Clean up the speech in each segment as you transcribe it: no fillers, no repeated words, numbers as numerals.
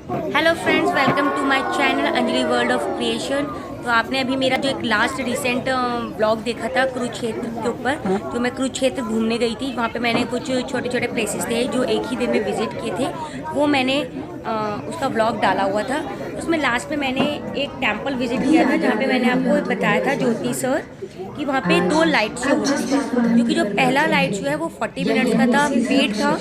Hello friends, welcome to my channel Anjali World of Creation. तो आपने अभी मेरा जो एक लास्ट रिसेंट ब्लॉग देखा था कुरुक्षेत्र के ऊपर, तो मैं कुरुक्षेत्र घूमने गई थी। वहाँ पे मैंने कुछ छोटे छोटे प्लेसेस थे जो एक ही दिन में विजिट किए थे, वो मैंने उसका ब्लॉग डाला हुआ था। उसमें लास्ट में मैंने एक टेम्पल विजिट किया था जहाँ पे मैंने आपको बताया था ज्योति सर कि वहाँ पे 2 लाइट शो होती है, क्योंकि जो पहला लाइट शो है वो 40 मिनट्स का था। पेड था,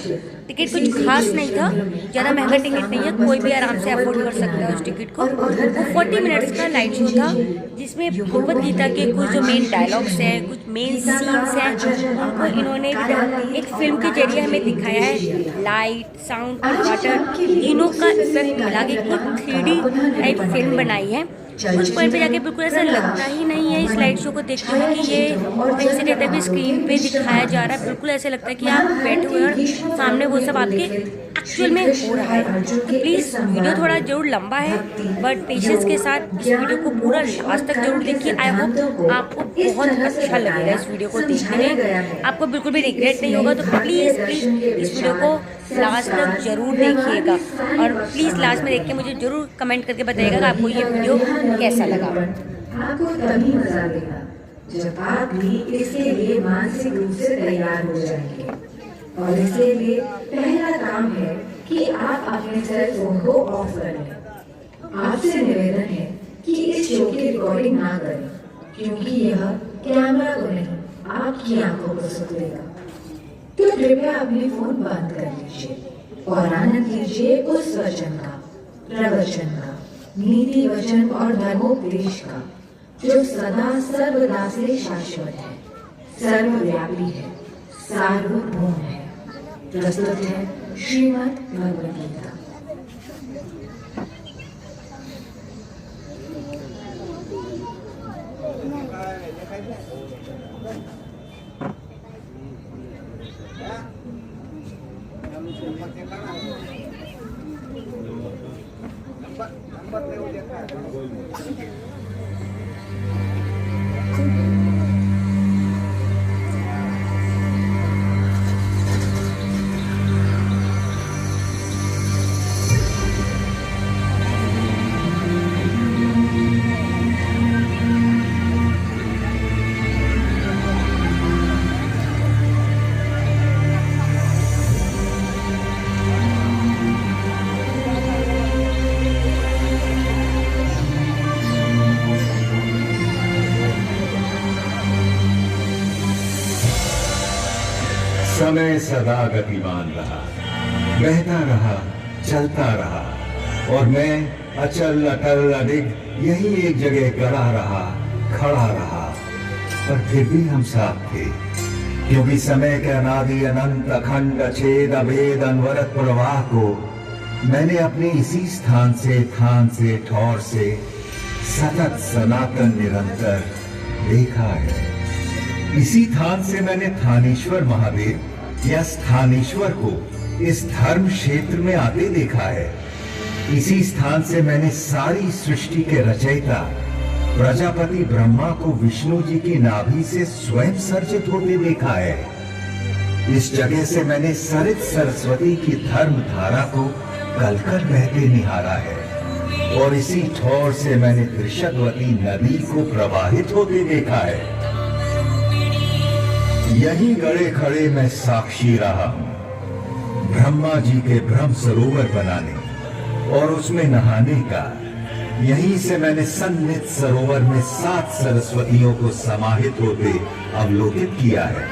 टिकट कुछ खास नहीं था, ज़्यादा महंगा टिकट नहीं है, कोई भी आराम से अफोर्ड कर सकता है उस टिकट को। वो 40 मिनट्स का लाइट शो था जिसमें भगवत गीता के कुछ जो मेन डायलॉग्स हैं, कुछ मेन सीन्स हैं, हमको इन्होंने एक फिल्म के जरिए हमें दिखाया है। लाइट, साउंड और वाटर तीनों का इफेक्ट मिला के कुछ 3D टाइप फिल्म बनाई है। कुछ पॉइंट पे जाके बिल्कुल ऐसा लगता ही नहीं है इस लाइट शो को देखते हुए कि ये कहीं से कहते हैं स्क्रीन पे दिखाया जा रहा है। बिल्कुल ऐसे लगता है कि आप बैठे हुए और सामने वो सब आपके एक्चुअल में हो रहा है। तो प्लीज़ वीडियो थोड़ा जरूर लंबा है, बट पेशेंस के साथ इस वीडियो को पूरा लास्ट तक जरूर देखिए। आई होप आपको बहुत अच्छा लगेगा इस वीडियो को देखने में, आपको बिल्कुल भी रिग्रेट नहीं होगा। तो प्लीज़ प्लीज़ इस वीडियो को लास्ट तक जरूर देखिएगा, और प्लीज़ लास्ट में देख के मुझे जरूर कमेंट करके बताइएगा कि आपको ये वीडियो कैसा लगा। आपको तभी मजा आएगा जब आप भी इसके लिए मानसिक रूप से तैयार हो जाएंगे। और इसलिए पहला काम है कि आप अपने सेल फोन को ऑफ कर लें। आपसे निवेदन है कि इस शो की रिकॉर्डिंग ना करें, क्योंकि यह कैमरा को नहीं आपकी आंखों को सुधरेगा। तो कृपया अपने फोन बंद कर लीजिए और आनंद लीजिए उस वचन का, प्रवचन का, नीति वचन और धर्मोपदेश का जो सदा सर्वदा से शाश्वत है, सर्वव्यापी है, सार्वभौम है। प्रस्तुत है श्रीमद् भगवद गीता। समय सदा गतिमान रहा, बहता रहा, चलता रहा, और मैं अचल अटल अडिग यही एक जगह गड़ा रहा, खड़ा रहा। पर फिर भी हम साथ थे, क्योंकि समय के अनादि अनंत अखंड अछेद अभेद अनवरत प्रवाह को मैंने अपने इसी स्थान से, थान से, ठौर से सतत सनातन निरंतर देखा है। इसी थान से मैंने थानेश्वर महादेव या स्थानेश्वर को इस धर्म क्षेत्र में आते देखा है। इसी स्थान से मैंने सारी सृष्टि के रचयिता प्रजापति ब्रह्मा को विष्णु जी की नाभि से स्वयं सर्जित होते देखा है। इस जगह से मैंने सरित सरस्वती की धर्म धारा को कलकल बहते निहारा है, और इसी ठौर से मैंने त्रिशतवती नदी को प्रवाहित होते देखा है। यही गड़े खड़े मैं साक्षी रहा हूं ब्रह्मा जी के ब्रह्म सरोवर बनाने और उसमें नहाने का। यहीं से मैंने सन्निध सरोवर में 7 सरस्वतियों को समाहित होते अवलोकित किया है।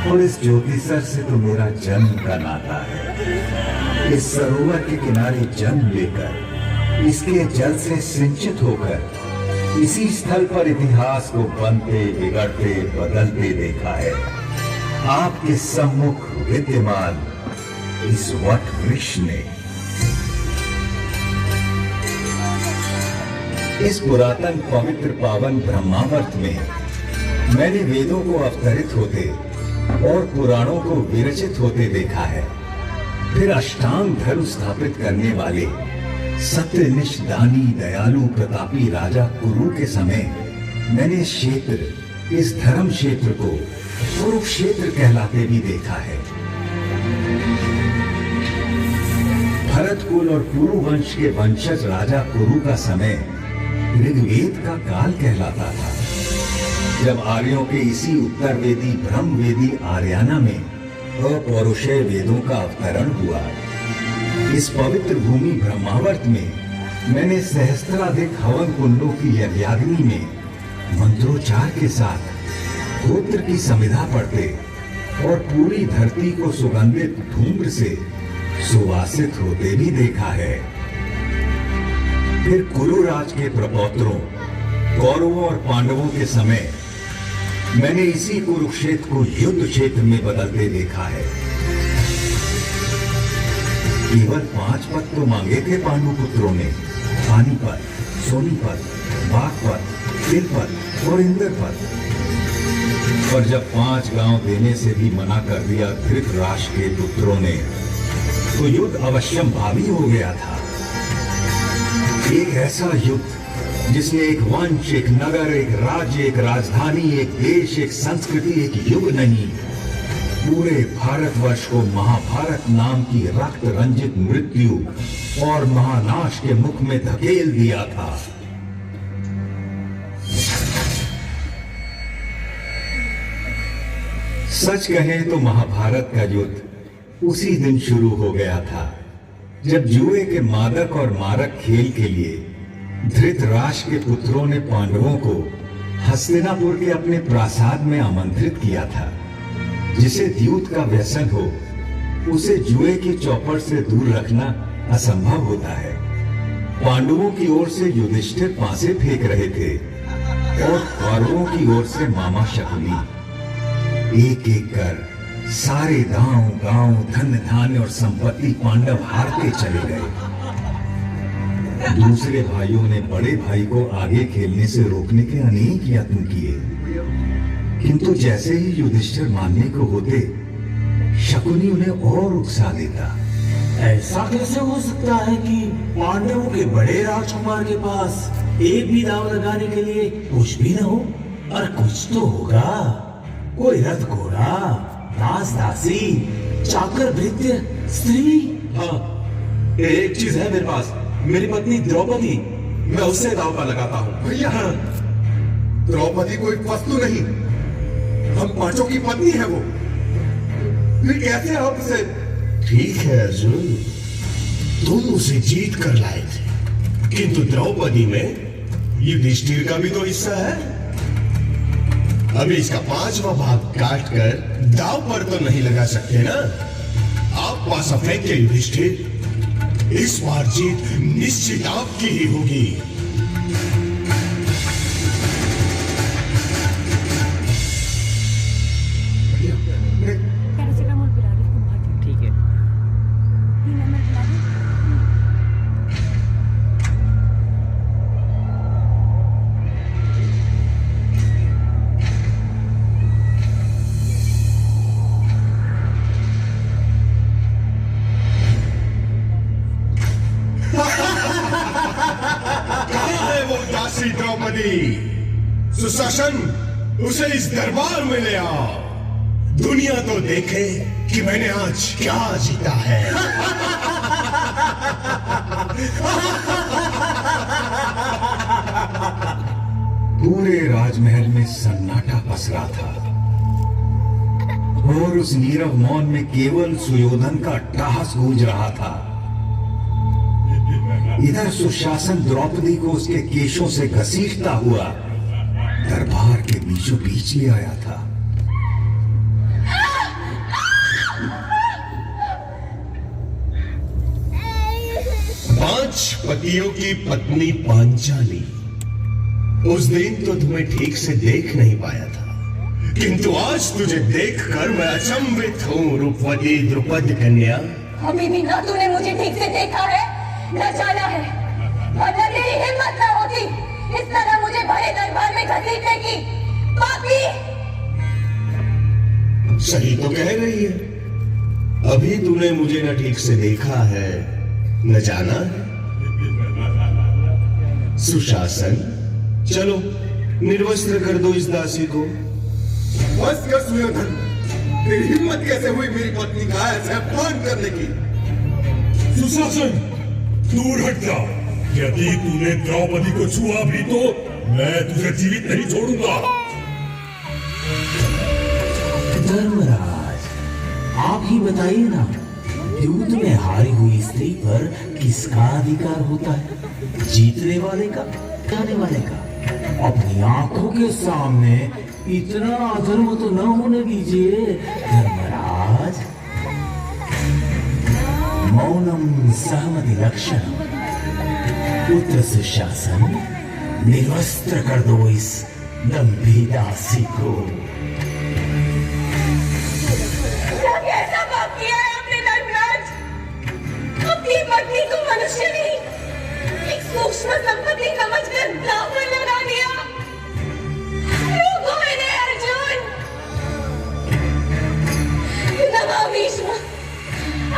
और इस ज्योतिसर से तो मेरा जन्म का नाता है। इस सरोवर के किनारे जन्म लेकर, इसके जल से सिंचित होकर इसी स्थल पर इतिहास को बनते, बिगड़ते, बदलते देखा है। आपके सम्मुख विद्यमान इस वट वृक्ष ने, इस पुरातन पवित्र पावन ब्रह्मावर्त में मैंने वेदों को अवतरित होते और पुराणों को विरचित होते देखा है। फिर अष्टांग धर्म स्थापित करने वाले सत्यनिष्ठ दानी दयालु प्रतापी राजा कुरु के समय मैंने इस क्षेत्र, इस धर्म क्षेत्र को कुरुक्षेत्र कहलाते भी देखा है। भरत कुल और कुरु वंश के वंशज राजा कुरु का समय ऋग्वेद का काल कहलाता था, जब आर्यों के इसी उत्तरवेदी ब्रह्मवेदी आर्याना में अपौरुषेय वेदों का अवतरण हुआ। इस पवित्र भूमि ब्रह्मावर्त में मैंने सहस्त्राधिक हवन कुंडों की यज्ञाग्नि में मंत्रोच्चार के साथ गोत्र की समिधा पढ़ते और पूरी धरती को सुगंधित धूम्र से सुवासित होते भी देखा है। फिर कुरुराज के प्रपौत्रों कौरवों और पांडवों के समय मैंने इसी कुरुक्षेत्र को युद्ध क्षेत्र में बदलते देखा है। केवल 5 पद तो मांगे थे पांडु पुत्रों ने, पानीपत, सोनीपत, बागपत, तिलपत और इंद्रपत। और जब 5 गांव देने से भी मना कर दिया धृतराष्ट्र के पुत्रों ने, तो युद्ध अवश्यम भावी हो गया था। एक ऐसा युद्ध जिसमें एक वंश, एक नगर, एक राज्य, एक राजधानी, एक देश, एक संस्कृति, एक युग नहीं, पूरे भारतवर्ष को महाभारत नाम की रक्त रंजित मृत्यु और महानाश के मुख में धकेल दिया था। सच कहें तो महाभारत का युद्ध उसी दिन शुरू हो गया था, जब जुए के मादक और मारक खेल के लिए धृतराष्ट्र के पुत्रों ने पांडवों को हस्तिनापुर के अपने प्रासाद में आमंत्रित किया था। जिसे द्यूत का व्यसन हो, उसे जुए की चौपट से दूर रखना असंभव होता है। पांडवों की ओर से युधिष्ठिर पासे फेंक रहे थे और कौरवों की ओर से मामा शकुनी। एक एक कर सारे गांव गांव धन धान्य और संपत्ति पांडव हारते चले गए। दूसरे भाइयों ने बड़े भाई को आगे खेलने से रोकने के अनेक यत्न किए, किंतु जैसे ही युधिष्ठिर मानने को होते, शकुनी उन्हें और उकसा देता। ऐसा कैसे हो सकता है कि पांडवों के बड़े राजकुमार के पास एक भी दांव लगाने के लिए कुछ भी न हो? और कुछ तो होगा, कोई रथ घोड़ा, दास दासी, चाकर भृत्य, स्त्री। हाँ, एक चीज है मेरे पास, मेरी पत्नी द्रौपदी, मैं उससे दांव पर लगाता हूँ। भैया, द्रौपदी कोई वस्तु नहीं, हम पांचों की पत्नी है वो। फिर कैसे आप उसे? ठीक है अर्जुन, तुम उसे जीत कर लाए थे, किंतु द्रौपदी में युधिष्ठिर का भी तो हिस्सा है। अभी इसका 5वां भाग काट कर दांव पर तो नहीं लगा सकते ना? आप पास फेंके युधिष्ठिर, इस बार जीत निश्चित आपकी ही होगी। पैरासिटामोल पिला दो इसको बहुत। ठीक है। 3 ml पिला दो। कहाँ है वो दासी द्रौपदी? सुशासन, उसे इस दरबार में ले आओ। दुनिया तो देखे कि मैंने आज क्या जीता है। पूरे राजमहल में सन्नाटा पसरा था और उस नीरव मौन में केवल सुयोधन का अट्टहास गूंज रहा था। इधर सुशासन द्रौपदी को उसके केशों से घसीटता हुआ दरबार के बीचों बीच ले आया था। पांच पतियों की पत्नी पांचाली, उस दिन तो तुम्हें ठीक से देख नहीं पाया था, किंतु आज तुझे देखकर मैं अचंभित हूँ रूपवती द्रुपद कन्या। अभी भी ना तूने मुझे ठीक से देखा है, न जाना है, और न तेरी हिम्मत न होती इस तरह मुझे बड़े दरबार में घसीटने की। पापी! सही तो कह रही है, अभी तूने मुझे न ठीक से देखा है, न जाना है। सुशासन, चलो निर्वस्त्र कर दो इस दासी को। बस कर सुयोधन, तेरी हिम्मत कैसे हुई मेरी पत्नी का ऐसे अपमान करने की? सुशासन, दूर हट जा। यदि तूने द्रौपदी को छुआ भी तो मैं तुझे जीवित नहीं छोड़ूंगा। धर्मराज, आप ही बताइए ना, युद्ध में हारी हुई स्त्री पर किसका अधिकार होता है? जीतने वाले का, जाने वाले का? अपनी आंखों के सामने इतना अधर्म तो न होने दीजिए धर्मराज। मौनम सहमति लक्षणम। पुत्र सुशासन, निर्वस्त्र कर दो इस दंभी दासी को। कैसा पाप किया है आपने धर्मराज? अपनी पत्नी को मनुष्य नहीं, एक सूक्ष्म संपत्ति समझकर दांव पर लगा दिया। रोको इन्हें अर्जुन। नवा भीष्म,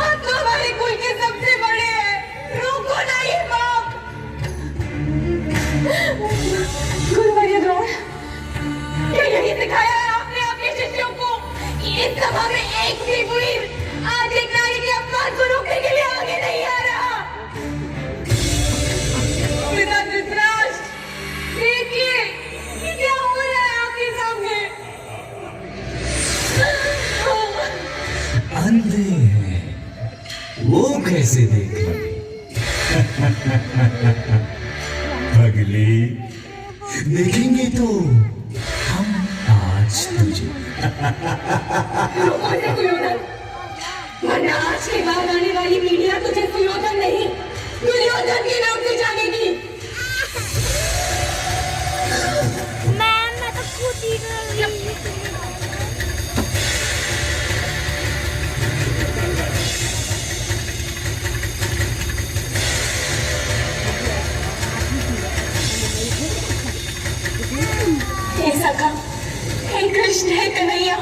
आप तो हमारे कुल के सबसे बड़े हैं, रोको ना ये पाप। गुरुवर्य द्रोण, क्या यही सिखाया है आपने अपने शिष्यों को कि इस सभा में एक भी वीर आज एक नारी के अपमान को रोकने के लिए आगे नहीं आ रहा? पिता धृतराष्ट्र, देखिए ये क्या हो रहा है आपके सामने। अंधे हैं, वो कैसे देखें? अगली देखेंगे तो हम आज तुझे। रोको इसे सुयोधन, वरना आज के बाद आने वाली पीढ़ियां तुझे सुयोधन नहीं, दुर्योधन के नाम से जानेगी। मैं तो खुद ही कर रही हूँ। हे सखा, हे कृष्ण, हे कन्हैया,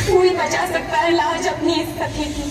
तू ही बचा सकता है लाज अपनी इस सखी की।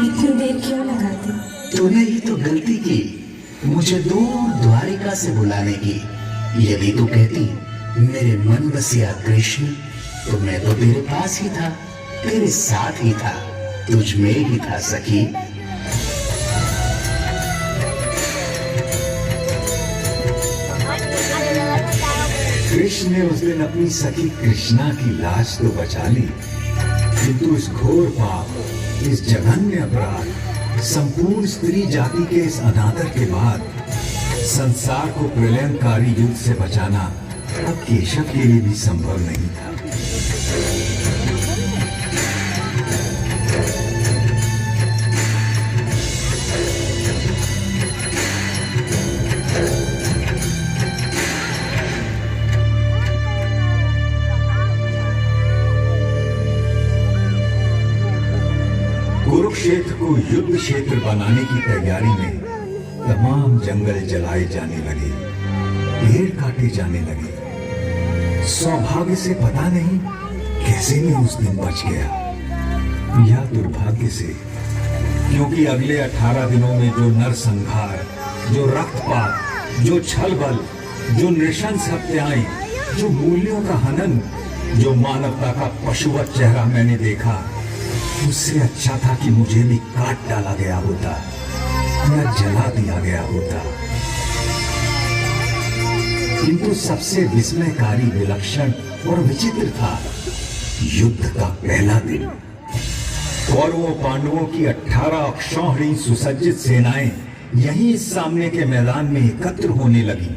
इतनी देर क्यों लगाती? तूने ही तो गलती की मुझे दूर द्वारिका से बुलाने की। यदि तू कहती मेरे मन बसिया कृष्ण, तो मैं तो तेरे पास ही था, तेरे साथ ही था, तुझ में ही था सखी। कृष्ण ने उस दिन अपनी सखी कृष्णा की लाश तो बचा ली, किंतु इस घोर पाप, इस जघन्य अपराध, संपूर्ण स्त्री जाति के इस अनादर के बाद संसार को प्रलयंकारी युद्ध से बचाना अब केशव के लिए भी संभव नहीं था। कुरुक्षेत्र को युद्ध क्षेत्र बनाने की तैयारी में तमाम जंगल जलाए जाने लगे, पेड़ काटे जाने लगे। सौभाग्य से पता नहीं कैसे मैं उस दिन बच गया, या दुर्भाग्य से, क्योंकि अगले 18 दिनों में जो नरसंहार, जो रक्तपात, जो छल बल, जो नृशंस हत्याएं, जो मूल्यों का हनन, जो मानवता का पशुवत चेहरा मैंने देखा, उससे अच्छा था कि मुझे भी काट डाला गया होता या जला दिया गया होता। किंतु सबसे विस्मयकारी, विलक्षण और विचित्र था युद्ध का पहला दिन। कौरवों पांडवों की 18 अक्षौहिणी सुसज्जित सेनाएं यहीं सामने के मैदान में एकत्र होने लगी।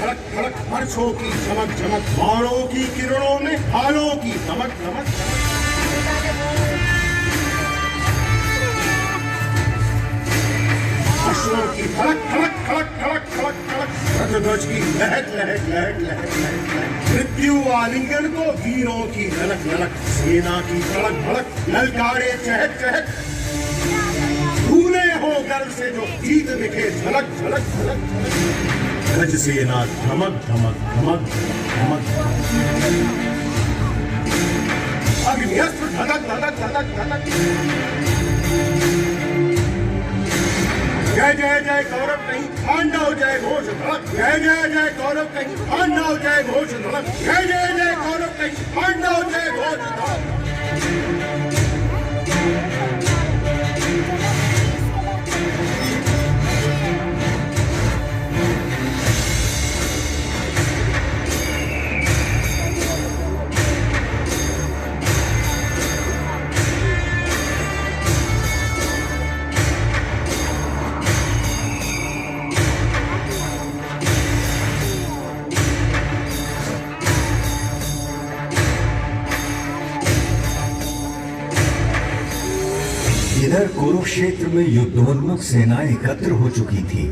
खड़क खड़क, फर्शों की चमक चमक, बाणों की किरणों में हालों की चमक चमक। अश्वों की खड़क खड़क खड़क खड़क खड़क खड़क, रथध्वज की लहक लहक लहक लहक लहक लहक, मृत्यु आलिंगन को वीरों की ललक ललक, सेना की तड़क भड़क, ललकारे चहक चहक, भूले हो गर्व से जो जीत दिखे झलक झलक झलक झलक, गज सेना धमक धमक धमक धमक, अग्निस्त्र धधक धधक धधक धधक। जय जय जय गौरव कहीं पांडव जय घोष धड़क, जय जय जय गौरव कहीं पांडव जय घोष धड़क, जय जय जय गौरव कहीं पांडव जय घोष धड़क। इधर कुरुक्षेत्र में युद्धोन्मुख सेनाएं एकत्र हो चुकी थी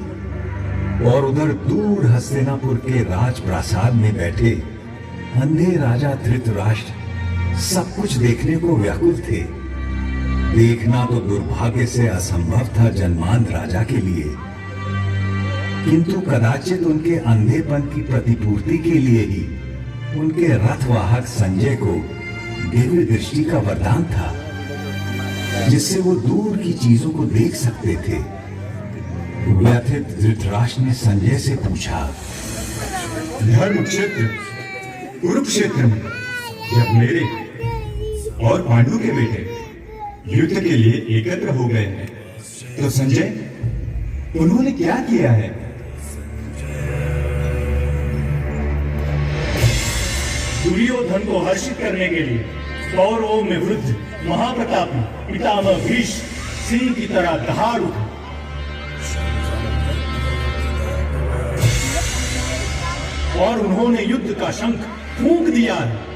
और उधर दूर हस्तिनापुर के राजप्रासाद में बैठे अंधे राजा धृतराष्ट्र सब कुछ देखने को व्याकुल थे। देखना तो दुर्भाग्य से असंभव था जन्मांध राजा के लिए, किंतु कदाचित उनके अंधेपन की प्रतिपूर्ति के लिए ही उनके रथवाहक संजय को दिव्य दृष्टि का वरदान था, जिससे वो दूर की चीजों को देख सकते थे। व्यथित धृतराष्ट्र ने संजय से पूछा, धर्म क्षेत्र कुरुक्षेत्र में जब मेरे और पांडु के बेटे युद्ध के लिए एकत्र हो गए हैं, तो संजय उन्होंने क्या किया है? दुर्योधन को हर्षित करने के लिए कौरवों में वृद्ध महाप्रतापी पितामह भीष्म सिंह की तरह दहाड़ उठे और उन्होंने युद्ध का शंख फूंक दिया है।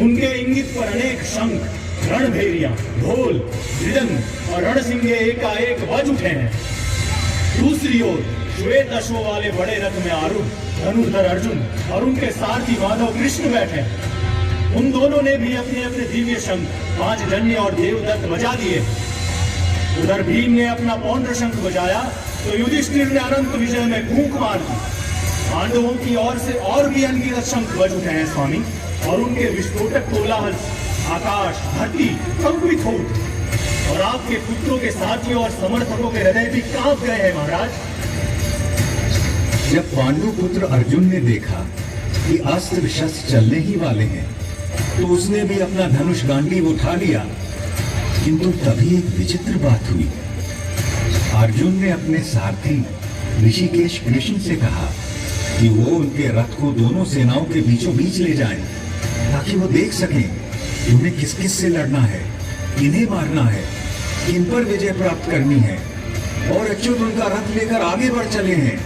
उनके इंगित पर अनेक शंख, रणभेरियां, ढोल, मृदंग और रणसिंगे एकाएक बज उठे हैं। दूसरी ओर श्वेत अश्वों वाले बड़े रथ में आरूढ़ धनुर्धर अर्जुन और उनके सारथी माधव कृष्ण बैठे हैं। उन दोनों ने भी अपने अपने दिव्य शंख पांचजन्य और देवदत्त बजा दिए। उधर भीम ने अपना पौंड्र शंख बजाया तो युधिष्ठिर ने अनंत विजय में फूंक मार दी। पांडवों की ओर से और भी अनगिनत शंख बज उठे हैं स्वामी, और उनके विस्फोटक कोलाहल आकाश धरती कंपित हो उठी, और आपके पुत्रों के साथियों और समर्थकों के हृदय भी कांप गए हैं महाराज। जब पांडु पुत्र अर्जुन ने देखा कि अस्त्र शस्त्र चलने ही वाले हैं, तो उसने भी अपना धनुष गांडीव उठा लिया। किंतु तभी एक विचित्र बात हुई। अर्जुन ने अपने सारथी ऋषिकेश कृष्ण से कहा कि वो उनके रथ को दोनों सेनाओं के बीचों बीच ले जाएं, ताकि वो देख सकें कि उन्हें किस किस से लड़ना है, किन्हें मारना है, किन पर विजय प्राप्त करनी है। और अच्युत उनका रथ लेकर आगे बढ़ चले हैं।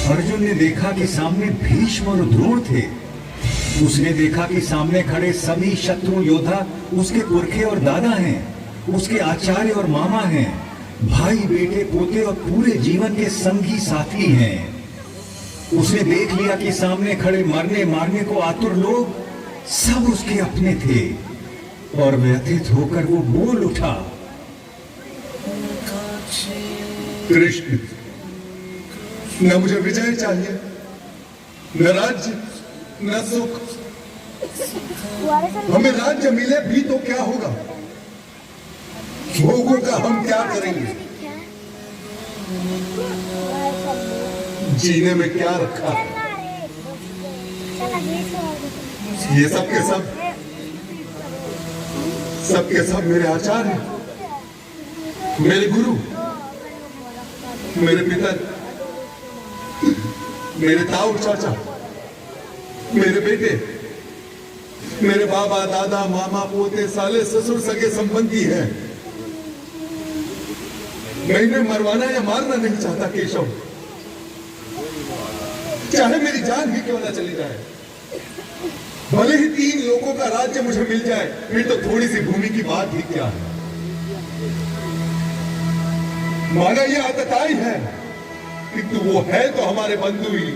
अर्जुन ने देखा कि सामने भीष्म और द्रोण थे। उसने देखा कि सामने खड़े सभी शत्रु योद्धा उसके पुरखे और दादा हैं, उसके आचार्य और मामा हैं, भाई बेटे पोते और पूरे जीवन के संगी साथी हैं। उसने देख लिया कि सामने खड़े मरने मारने को आतुर लोग सब उसके अपने थे, और व्यथित होकर वो बोल उठा, कृष्ण, न मुझे विजय चाहिए, न राज्य, न सुख। हमें राज्य मिले भी तो क्या होगा? भोगों का हम क्या करेंगे? जीने में क्या रखा है? ये सब के सब मेरे आचार्य हैं, मेरे गुरु, मेरे पितर, मेरे ताऊ चाचा, मेरे बेटे, मेरे बाबा दादा मामा पोते साले ससुर सगे संबंधी हैं। मैं इन्हें मरवाना या मारना नहीं चाहता केशव, चाहे मेरी जान भी क्यों ना चली जाए। भले ही 3 लोगों का राज्य मुझे मिल जाए, फिर तो थोड़ी सी भूमि की बात ही क्या है। माना यह आतताई है कि तू वो है तो हमारे बंधु ही।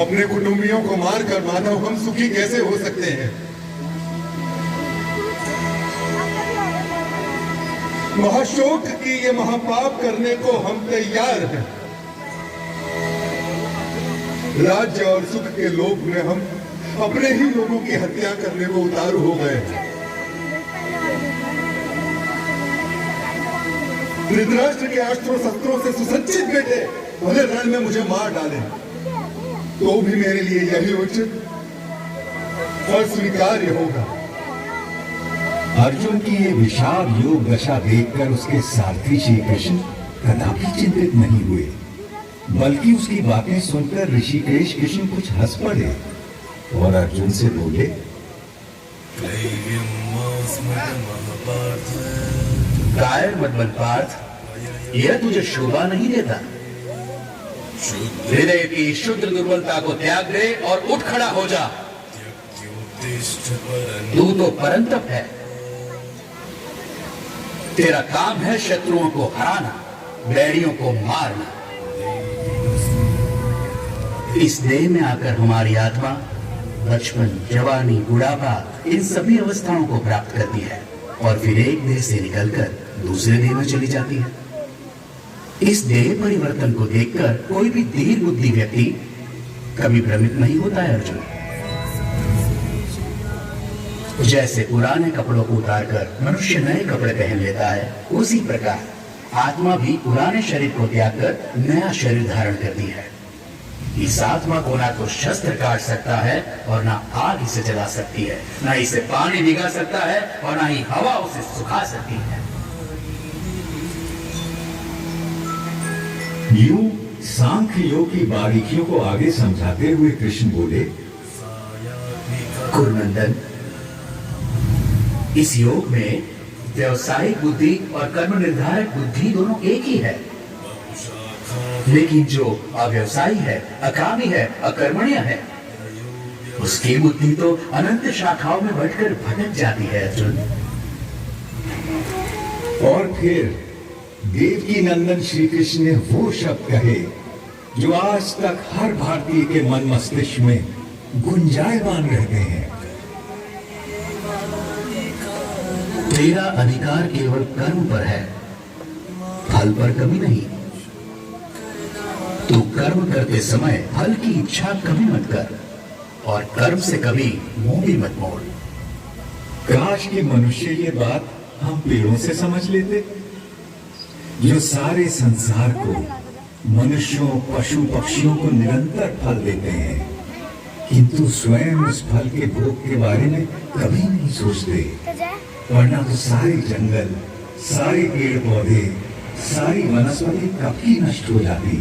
अपने कुटुंबियों को मारकर माधव हम सुखी कैसे हो सकते हैं? महाशोक की ये महापाप करने को हम तैयार हैं। राज्य और सुख के लोभ में हम अपने ही लोगों की हत्या करने को उतारू हो गए हैं। धृतराष्ट्र के अस्त्रों शस्त्रों से सुसज्जित बेटे भले रण में मुझे मार डाले तो भी मेरे लिए यही उचित और स्वीकार्य होगा। अर्जुन की ये विषाद योग दशा देखकर उसके सारथी श्री कृष्ण कदापि चिंतित नहीं हुए, बल्कि उसकी बातें सुनकर ऋषिकेश कृष्ण कुछ हंस पड़े और अर्जुन से बोले, कायर मत बन पार्थ, यह तुझे शोभा नहीं देता। हृदय की शुद्ध दुर्बलता को त्याग दे और उठ खड़ा हो जा। तू तो परंतप है, तेरा काम है शत्रुओं को हराना, बैरियों को मारना। इस देह में आकर हमारी आत्मा बचपन, जवानी, बुढ़ापा इन सभी अवस्थाओं को प्राप्त करती है और फिर एक देह से निकलकर दूसरे देह में चली जाती है। इस देह परिवर्तन को देखकर कोई भी धीर बुद्धि व्यक्ति कभी भ्रमित नहीं होता है अर्जुन। जैसे पुराने कपड़ों को उतारकर मनुष्य नए कपड़े पहन लेता है, उसी प्रकार आत्मा भी पुराने शरीर को त्याग कर नया शरीर धारण करती है। इस आत्मा को ना तो शस्त्र काट सकता है और ना आग इसे जला सकती है, ना इसे पानी भिगा सकता है और ना ही हवा उसे सुखा सकती है। यूं सांख्य योग की बारीकियों को आगे समझाते हुए कृष्ण बोले, कुरुनंदन, इस योग में व्यवसायिक बुद्धि और कर्म निर्धारक बुद्धि दोनों एक ही है, लेकिन जो अव्यवसायी है, अकामी है, अकर्मण्य है, उसकी बुद्धि तो अनंत शाखाओं में बढ़कर भटक जाती है अर्जुन। और फिर देवकी नंदन श्री कृष्ण ने वो शब्द कहे जो आज तक हर भारतीय के मन मस्तिष्क में गुंजायमान रहते हैं। तेरा अधिकार केवल कर्म पर है, फल पर कभी नहीं। तू कर्म करते समय फल की इच्छा कभी मत कर और कर्म से कभी मुंह भी मत मोड़। काश कि मनुष्य ये बात हम पेड़ों से समझ लेते, जो सारे संसार को, मनुष्यों, पशु पक्षियों को निरंतर फल देते हैं, किंतु स्वयं उस फल के भोग के बारे में कभी नहीं सोचते। वरना तो सारे जंगल, सारे पेड़ पौधे, सारी वनस्पति कब की नष्ट हो जाती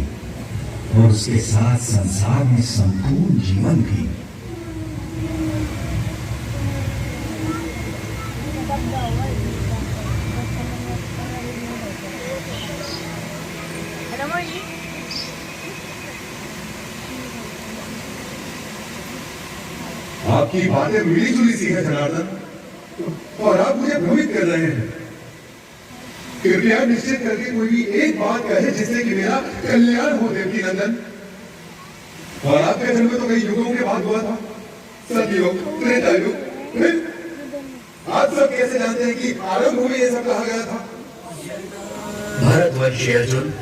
और उसके साथ संसार में संपूर्ण जीवन भी। आपकी बातें मिली जुली सी है जनार्दन, और आप मुझे भ्रमित कर रहे हैं। कृपया निश्चित करके कोई भी एक बात कहे जिससे कि मेरा कल्याण हो देवकी नंदन। और आपका जन्म तो कई युगों के बाद हुआ था, सतयुग, त्रेता युग, फिर आप सब कैसे जानते हैं कि आरंभ में ये सब कहा गया था? भरतवंशी अर्जुन,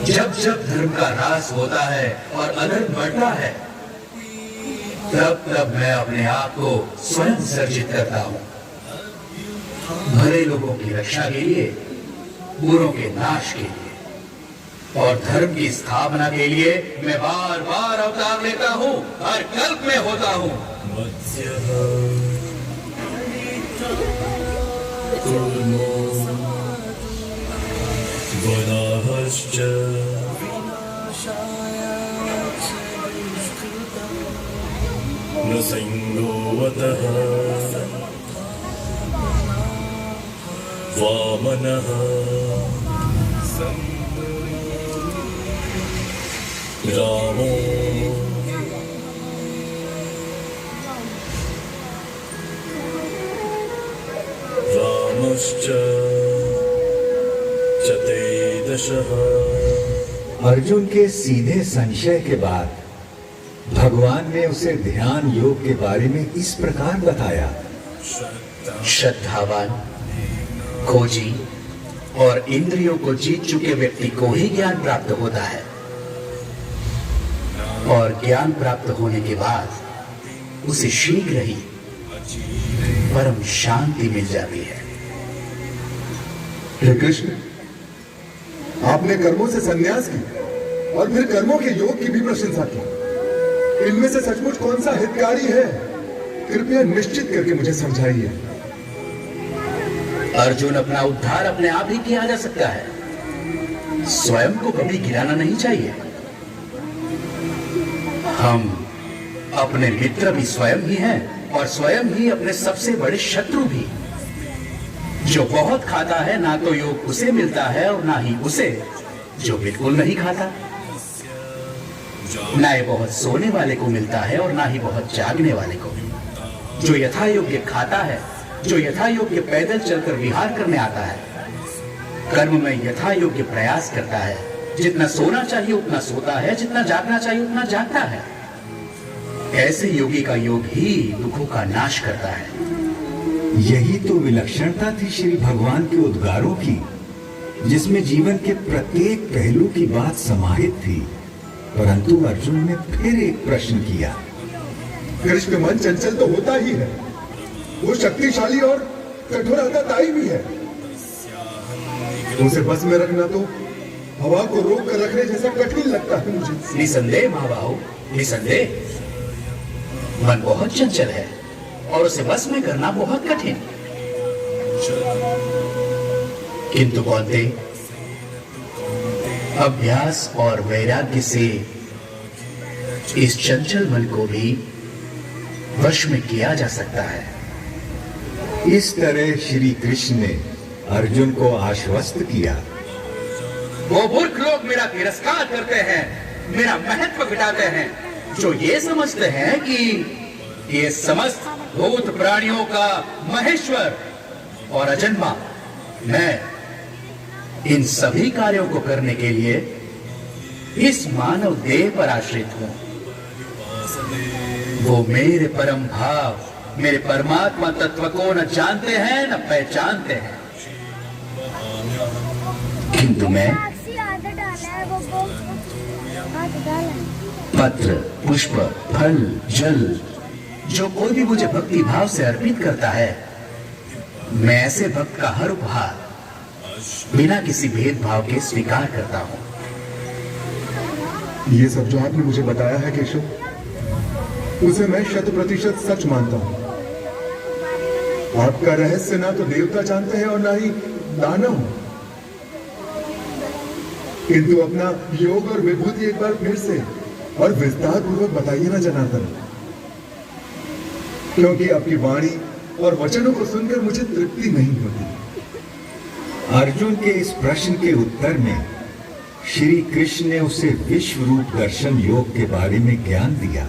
जब जब धर्म का ह्रास होता है और अधर्म बढ़ता है, तब तब मैं अपने आप को स्वयं सर्जित करता हूं। भले लोगों की रक्षा के लिए, बुरों के नाश के लिए और धर्म की स्थापना के लिए मैं बार बार अवतार लेता हूँ, हर कल्प में होता हूँ। नृसिंहोऽवतः वामनः रामो रामश्च चतुर्दशः। अर्जुन के सीधे संशय के बाद भगवान ने उसे ध्यान योग के बारे में इस प्रकार बताया। श्रद्धावान, खोजी और इंद्रियों को जीत चुके व्यक्ति को ही ज्ञान प्राप्त होता है और ज्ञान प्राप्त होने के बाद उसे शीघ्र ही परम शांति मिल जाती है। हे कृष्ण, आपने कर्मों से संन्यास की और फिर कर्मों के योग की भी प्रशंसा की। इनमें से सचमुच कौन सा हितकारी है? कृपया निश्चित करके मुझे समझाइए। अर्जुन, अपना उद्धार अपने आप ही किया जा सकता है, स्वयं को कभी गिराना नहीं चाहिए। हम अपने मित्र भी स्वयं ही हैं और स्वयं ही अपने सबसे बड़े शत्रु भी। जो बहुत खाता है ना तो योग उसे मिलता है और ना ही उसे जो बिल्कुल नहीं खाता। ना ही बहुत सोने वाले को मिलता है और ना ही बहुत जागने वाले को। जो यथा योग्य खाता है, जो यथा योग्य पैदल चलकर विहार करने आता है, कर्म में यथा योग्य प्रयास करता है, जितना सोना चाहिए उतना सोता है, जितना जागना चाहिए उतना जागता है। ऐसे योगी का योग ही दुखों का नाश करता है। यही तो विलक्षणता थी श्री भगवान के उद्गारों की, जिसमें जीवन के प्रत्येक पहलू की बात समाहित थी। परंतु अर्जुन ने फिर एक प्रश्न किया। कृष्ण, मन चंचल तो होता ही है, वो शक्तिशाली और कठोरताई भी है। उसे बस में रखना तो हवा को रोक कर रखने जैसा कठिन लगता है मुझे। निसंदेह महाबाहु, निसंदेह मन बहुत चंचल है और उसे बस में करना बहुत कठिन। किंतु कौन्ते, अभ्यास और वैराग्य से इस चंचल मन को भी वश में किया जा सकता है। इस तरह श्री कृष्ण ने अर्जुन को आश्वस्त किया। वो मूर्ख लोग मेरा तिरस्कार करते हैं, मेरा महत्व घटाते हैं, जो ये समझते हैं कि ये समस्त भूत प्राणियों का महेश्वर और अजन्मा मैं इन सभी कार्यों को करने के लिए इस मानव देह पर आश्रित हूं। वो मेरे परम भाव, मेरे परमात्मा तत्व को न जानते हैं न पहचानते हैं। किंतु मैं पत्र, पुष्प, फल, जल, जो कोई भी मुझे भक्ति भाव से अर्पित करता है, मैं ऐसे भक्त का हर उपहार बिना किसी भेदभाव के स्वीकार करता हूं। ये सब जो आपने मुझे बताया है केशव, उसे मैं 100% सच मानता हूं। आपका रहस्य ना तो देवता जानते हैं और ना ही दानव। किंतु अपना योग और विभूति एक बार फिर से और विस्तार पूर्वक बताइए ना जनार्दन, क्योंकि आपकी वाणी और वचनों को सुनकर मुझे तृप्ति नहीं होती। अर्जुन के इस प्रश्न के उत्तर में श्री कृष्ण ने उसे विश्व रूप दर्शन योग के बारे में ज्ञान दिया।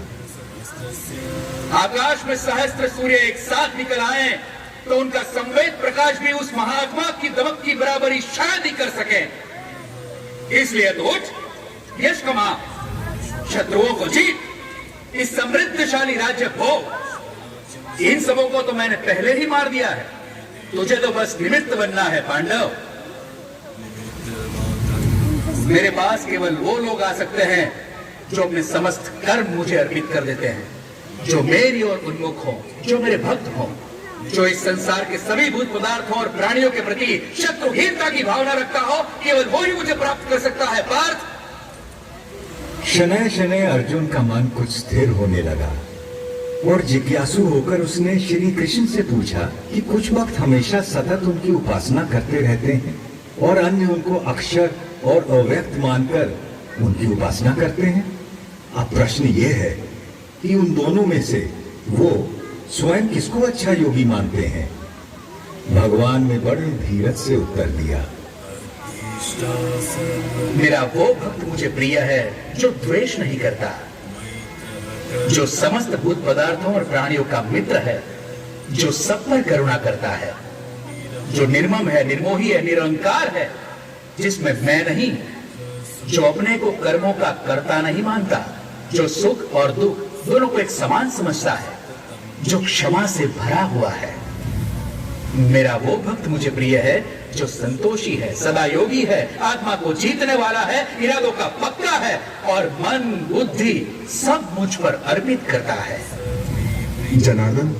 आकाश में सहस्त्र सूर्य एक साथ निकल आए तो उनका संवेद प्रकाश भी उस महात्मा की दमक की बराबरी शायद ही कर सके। इसलिए तो उठ, यश कमा, शत्रुओं को जीत, इस समृद्धशाली राज्य भोग। इन सबों को तो मैंने पहले ही मार दिया है, तुझे तो बस निमित्त बनना है पांडव। मेरे पास केवल वो लोग आ सकते हैं जो अपने समस्त कर्म मुझे अर्पित कर देते हैं, जो मेरी ओर उन्मुख हो, जो मेरे भक्त हो। जो इस संसार के सभी भूत पदार्थों और प्राणियों के प्रति शत्रुहीनता की भावना रखता हो, केवल वो ही मुझे प्राप्त कर सकता है। पार्थ। शनय शनय अर्जुन का मन कुछ स्थिर होने लगा और जिज्ञासु होकर उसने श्री कृष्ण से पूछा कि कुछ वक्त हमेशा सतत उनकी उपासना करते रहते हैं और अन्य उनको अक्षर और अव्यक्त मानकर उनकी उपासना करते हैं। अब प्रश्न ये है कि उन दोनों में से वो स्वयं किसको अच्छा योगी मानते हैं? भगवान ने बड़े धीरज से उत्तर दिया, मेरा वो भक्त मुझे प्रिय है जो द्वेष नहीं करता, जो समस्त भूत पदार्थों और प्राणियों का मित्र है, जो सब पर करुणा करता है, जो निर्मम है, निर्मोही है, निरंकार है, जिसमें मैं नहीं, जो अपने को कर्मों का कर्ता नहीं मानता, जो सुख और दुख दोनों को एक समान समझता है, जो क्षमा से भरा हुआ है। मेरा वो भक्त मुझे प्रिय है जो संतोषी है, सदा योगी है, आत्मा को जीतने वाला है, इरादों का पक्का है और मन बुद्धि सब मुझ पर अर्पित करता है। जनार्दन,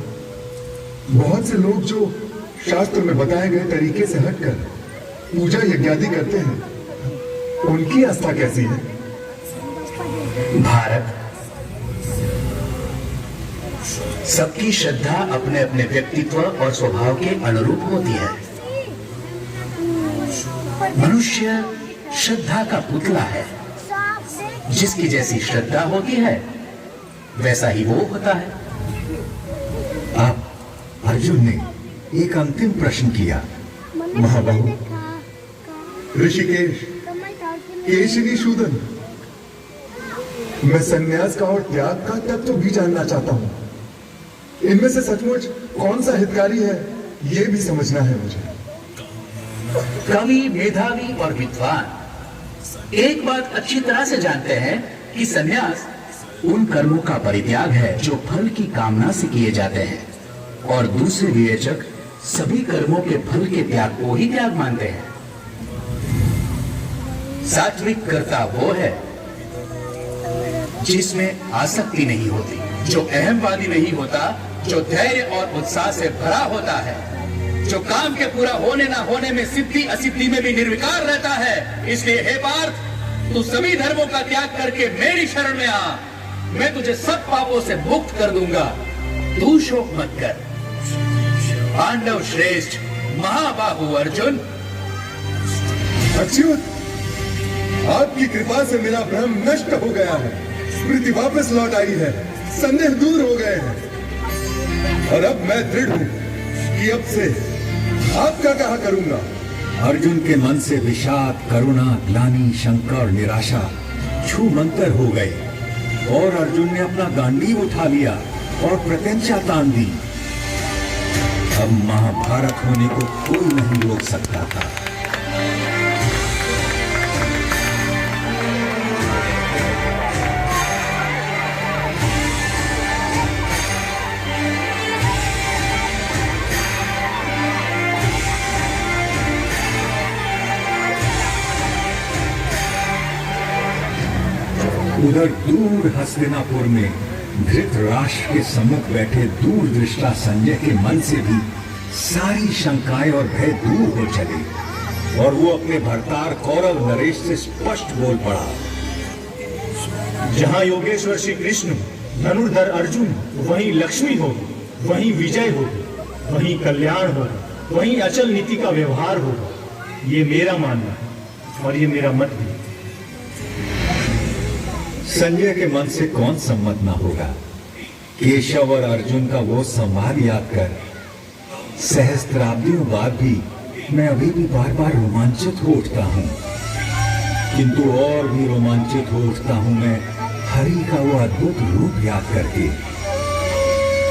बहुत से लोग जो शास्त्र में बताए गए तरीके से हटकर पूजा यज्ञादि करते हैं, उनकी आस्था कैसी है? भारत, सबकी श्रद्धा अपने अपने व्यक्तित्व और स्वभाव के अनुरूप होती है। मनुष्य श्रद्धा का पुतला है, जिसकी जैसी श्रद्धा होती है वैसा ही वो होता है। अब अर्जुन ने एक अंतिम प्रश्न किया, महाबाहु, ऋषिकेश, केशरी शूदन, मैं संन्यास का और त्याग का तत्व भी जानना चाहता हूं। इनमें से सचमुच कौन सा हितकारी है, यह भी समझना है मुझे। कवि, मेधावी और विद्वान एक बात अच्छी तरह से जानते हैं कि संन्यास उन कर्मों का परित्याग है जो फल की कामना से किए जाते हैं, और दूसरे विवेचक सभी कर्मों के फल के त्याग को ही त्याग मानते हैं। सात्विक कर्ता वो है जिसमें आसक्ति नहीं होती, जो अहमवादी नहीं होता, जो धैर्य और उत्साह से भरा होता है, जो काम के पूरा होने ना होने में, सिद्धि असिद्धि में भी निर्विकार रहता है। इसलिए हे पार्थ, तू सभी धर्मों का त्याग करके मेरी शरण में आ, मैं तुझे सब पापों से मुक्त कर दूंगा। तू शोक मत कर। पांडव श्रेष्ठ महाबाहु अर्जुन। अच्युत, आपकी कृपा से मेरा भ्रम नष्ट हो गया है, स्मृति वापस लौट आई है, संदेह दूर हो गए हैं और अब मैं दृढ़ हूं कि अब से आपका कहा करूंगा। अर्जुन के मन से विषाद, करुणा, ग्लानि, शंका और निराशा छूमंतर हो गई और अर्जुन ने अपना गांडीव उठा लिया और प्रत्यंचा तान दी। अब महाभारत होने को कोई नहीं रोक सकता था। उधर दूर हस्तिनापुर में धृतराष्ट्र के सम्मुख बैठे दूरदृष्टा संजय के मन से भी सारी शंकाएं और भय दूर हो चले और वो अपने भरतार कौरव नरेश से स्पष्ट बोल पड़ा, जहां योगेश्वर श्री कृष्ण, धनुर्धर अर्जुन, वहीं लक्ष्मी होगी, वहीं विजय होगी, वहीं कल्याण होगा, वहीं अचल नीति का व्यवहार होगा। ये मेरा मानना है और ये मेरा मत भी। संजय के मन से कौन सम्मत ना होगा। केशव और अर्जुन का वो संवाद याद कर सहस्त्राब्दियों बाद भी मैं अभी भी बार बार रोमांचित हो उठता हूँ, किंतु और भी रोमांचित हो उठता हूँ मैं हरि का वो अद्भुत रूप याद करके,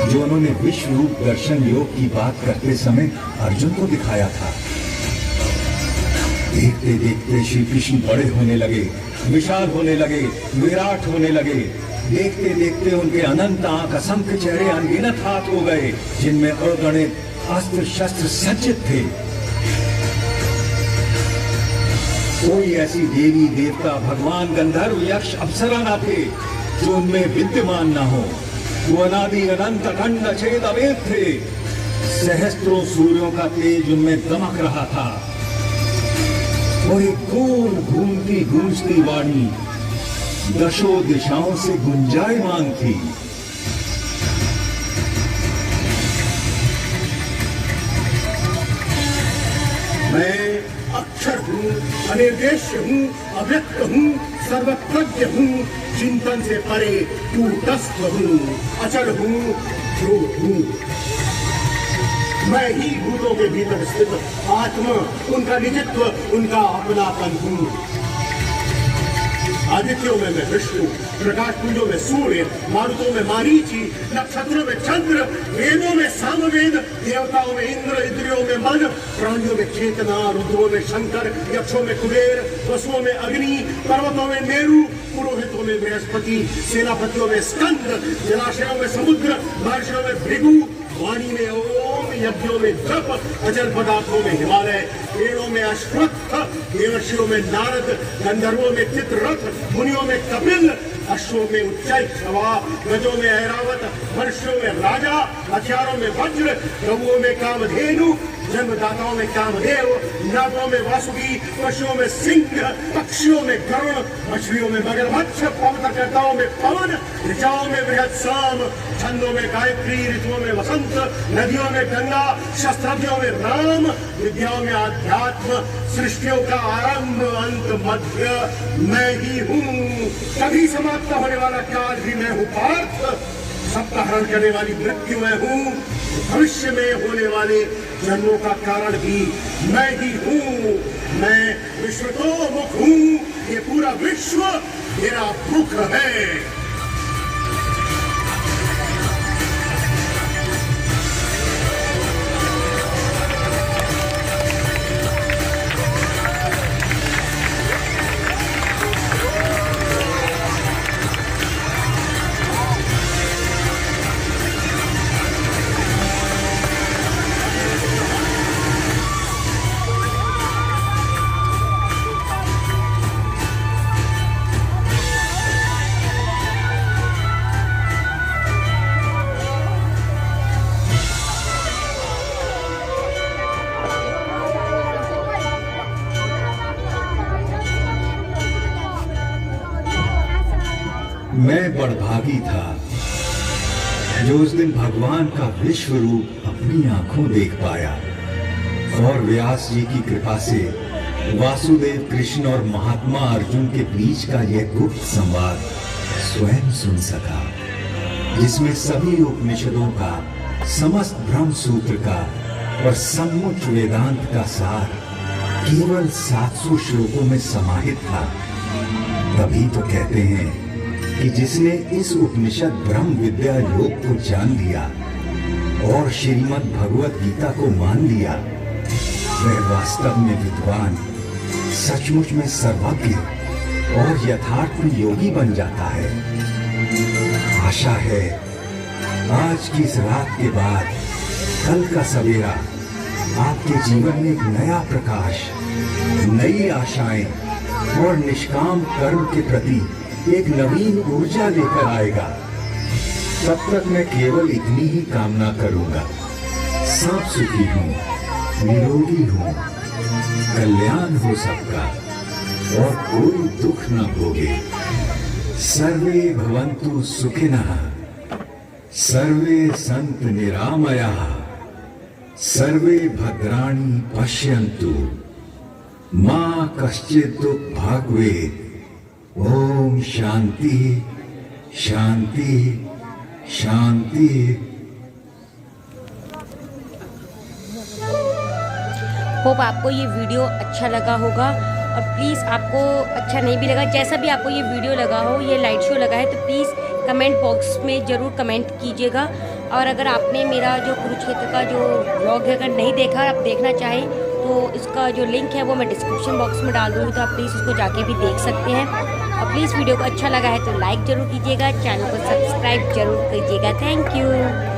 जो उन्होंने विश्व रूप दर्शन योग की बात करते समय अर्जुन को दिखाया था। देखते देखते श्री कृष्ण बड़े होने लगे, विशाल होने लगे, विराट होने लगे। देखते देखते उनके अनंत आंख, असंख्य चेहरे, अनगिनत हाथ हो गए, जिनमें अगणित अस्त्र शस्त्र सज्जित थे। कोई ऐसी देवी देवता, भगवान, गंधर्व, यक्ष, अप्सरा ना थे जो उनमें विद्यमान ना हो। वो अनादि अनंत अखंड अछेद अवेद थे। सहस्त्रों सूर्यों का तेज उनमें दमक रहा था और एक गोल घूमती गूंजती वाणी दशों दिशाओं से गुंजायमान थी। मैं अक्षर हूँ, अनिर्देश्य हूँ, अव्यक्त हूँ, सर्वज्ञ हूँ, चिंतन से परे कूटस्थ हूँ, अचल हूँ, ध्रुव हूँ। मैं ही भूतों के भीतर स्थित आत्मा, उनका निजित्व, उनका अपनापन हूँ। आदित्यों में मैं विष्णु, प्रकाश पुंजों में सूर्य, मारुतों में मारीचि, नक्षत्रों में चंद्र, वेदों में सामवेद, देवताओं में इंद्र, इंद्रियों में मन, प्राणियों में चेतना, रुद्रों में शंकर, यक्षों में कुबेर, वसुओं में अग्नि, पर्वतों में मेरु, पुरोहितों में बृहस्पति, सेनापतियों में स्कंद, जलाशयों में समुद्र, महर्षियों में भृगु, वाणी में ओम, यज्ञों में जप, अचल पदार्थों में हिमालय, पेड़ों में अश्वत्थ, देवर्षियों में नारद, गंधर्वों में चित्ररथ, मुनियों में कपिल, अश्वों में उच्चैःश्रवा, गजों में ऐरावत, मनुष्यों में राजा, हथियारों में वज्र, गौओं में कामधेनु, जन्मदाताओं में कामदेव, नागों में वासुकी, पशुओं में सिंह, पक्षियों में गरुड़, मछलियों में मगरमच्छ, पवनकर्ताओं में पवन, ऋचाओं में बृहत्साम, छंदों में गायत्री, ऋतुओं में वसंत, नदियों में गंगा, शस्त्रज्ञों में राम, विद्याओं में आध्यात्म, सृष्टियों का आरंभ, अंत, मध्य मैं ही हूँ। कभी समाप्त होने वाला काल भी मैं हूँ पार्थ, सबका हरण करने वाली मृत्यु मैं हूँ, भविष्य में होने वाले जन्मों का कारण भी मैं ही हूँ। मैं विश्व तो मुख हूँ, ये पूरा विश्व मेरा मुख है। मैं बड़भागी था जो उस दिन भगवान का विश्व रूप अपनी आंखों देख पाया और व्यास जी की कृपा से वासुदेव कृष्ण और महात्मा अर्जुन के बीच का यह गुप्त संवाद स्वयं सुन सका, जिसमें सभी उपनिषदों का, समस्त ब्रह्म सूत्र का और सम्मुच वेदांत का सार केवल 700 श्लोकों में समाहित था। तभी तो कहते हैं कि जिसने इस उपनिषद ब्रह्म विद्या योग को जान लिया और श्रीमद् भगवत गीता को मान लिया, वह वास्तव में विद्वान, सचमुच में सर्वज्ञ और यथार्थ में योगी बन जाता है। आशा है आज की इस रात के बाद कल का सवेरा आपके जीवन में एक नया प्रकाश, नई आशाएं और निष्काम कर्म के प्रति एक नवीन ऊर्जा लेकर आएगा। तब तक मैं केवल इतनी ही कामना करूंगा, सब सुखी हूँ, निरोगी हूँ, कल्याण हो सबका और कोई दुख न भोगे। सर्वे भवन्तु सुखिनः, सर्वे सन्तु निरामयाः, सर्वे भद्राणि पश्यन्तु, मा कश्चित् दुःखभाग् भवेत्। ओम शांति शांति शांति। होप आपको ये वीडियो अच्छा लगा होगा और प्लीज़ आपको अच्छा नहीं भी लगा, जैसा भी आपको ये वीडियो लगा हो, ये लाइट शो लगा है, तो प्लीज़ कमेंट बॉक्स में ज़रूर कमेंट कीजिएगा। और अगर आपने मेरा जो कुरुक्षेत्र का जो व्लॉग है अगर नहीं देखा, आप देखना चाहें तो इसका जो लिंक है वो मैं डिस्क्रिप्शन बॉक्स में डाल दूँगी, तो आप प्लीज़ उसको जाके भी देख सकते हैं। और प्लीज़ वीडियो को अच्छा लगा है तो लाइक ज़रूर कीजिएगा, चैनल को सब्सक्राइब जरूर कीजिएगा। Thank you.